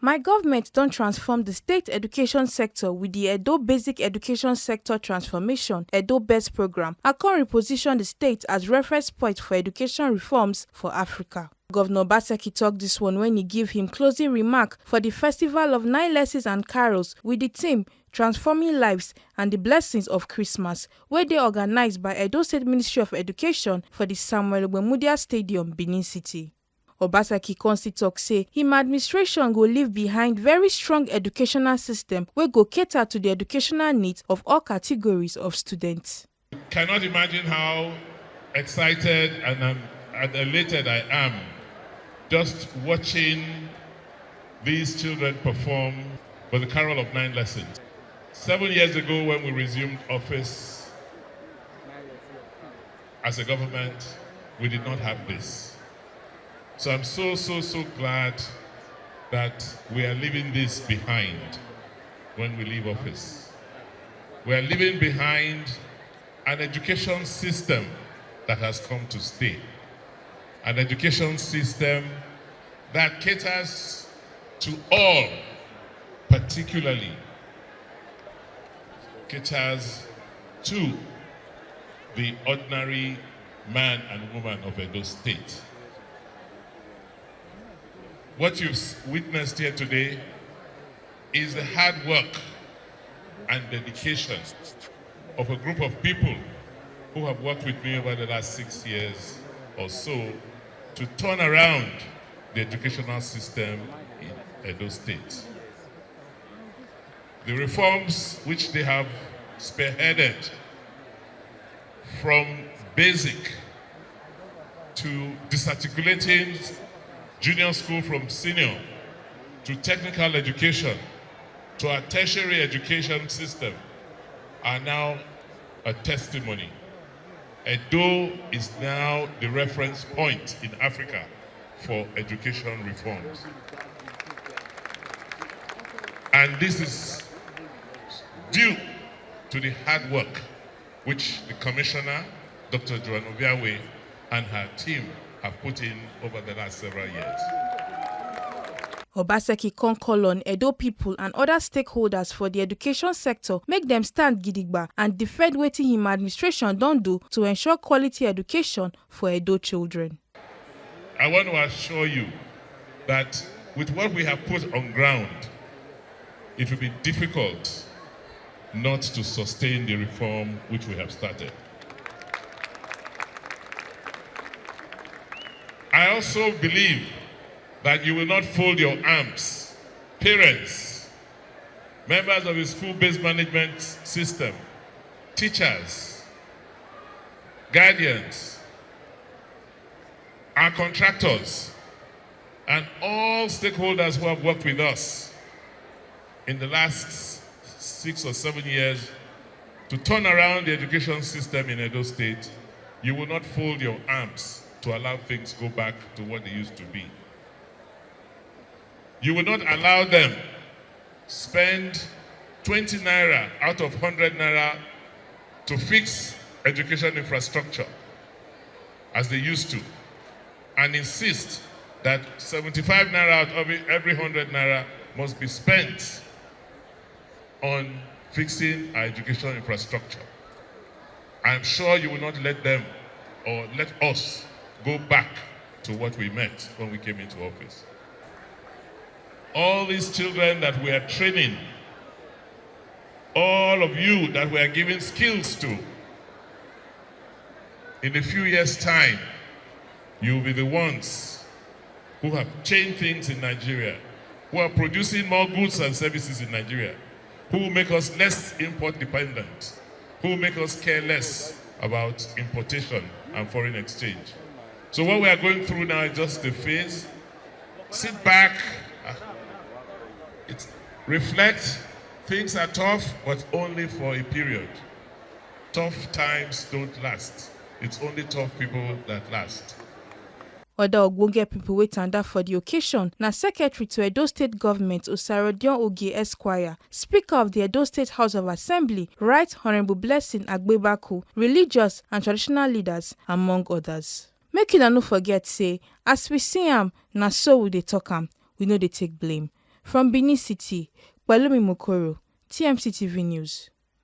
My government don transform the state education sector with the Edo Basic Education Sector Transformation Edo BEST program and come reposition the state as reference point for education reforms for Africa. Governor Obaseki tok dis one when he give him closing remark for the Festival of Nine Lessons and Carols with the theme Transforming Lives and the Blessings of Christmas, wey dey organized by Edo State Ministry of Education for the Samuel Ogbemudia Stadium, Benin City. Obaseki consti tok say him administration go leave behind very strong educational system wey go cater to the educational needs of all categories of students. Cannot imagine how excited and elated I am just watching these children perform for the Carol of Nine Lessons. 7 years ago, when we resumed office as a government, we did not have this. So I'm so glad that we are leaving this behind when we leave office. We are leaving behind an education system that has come to stay. An education system that caters to all, particularly caters to the ordinary man and woman of Edo State. What you've witnessed here today is the hard work and dedication of a group of people who have worked with me over the last 6 years or so to turn around the educational system in Edo State. The reforms which they have spearheaded, from basic to disarticulating junior school from senior, to technical education, to our tertiary education system, are now a testimony. Edo is now the reference point in Africa for education reforms. And this is due to the hard work which the Commissioner, Dr. Joan Obiawe, and her team have put in over the last several years. Obaseki con call on Edo people and other stakeholders for the education sector make them stand gidigba and defend wetin him administration don do to ensure quality education for Edo children. I want to assure you that with what we have put on ground, it will be difficult not to sustain the reform which we have started. I also believe that you will not fold your arms. Parents, members of the school-based management system, teachers, guardians, our contractors, and all stakeholders who have worked with us in the last 6 or 7 years to turn around the education system in Edo State, you will not fold your arms to allow things go back to what they used to be. You will not allow them spend 20 naira out of 100 naira to fix education infrastructure as they used to, and insist that 75 naira out of every 100 naira must be spent on fixing our education infrastructure. I'm sure you will not let them or let us go back to what we meant when we came into office. All these children that we are training, all of you that we are giving skills to, in a few years' time, you will be the ones who have changed things in Nigeria, who are producing more goods and services in Nigeria, who will make us less import dependent, who will make us care less about importation and foreign exchange. So what we are going through now is just a phase. Sit back, reflect. Things are tough, but only for a period. Tough times don't last. It's only tough people that last. Other ogbonge people wey tanda for the occasion na Secretary to Edo State Government Osarodion Oge Esquire, Speaker of the Edo State House of Assembly, Right Honorable Blessing Agbebaku, religious and traditional leaders, among others. Make una no forget say, as we see am, na so we dey talk am, we no dey take blame. From Benin City, Pelumi Mokoro, TMC TV News.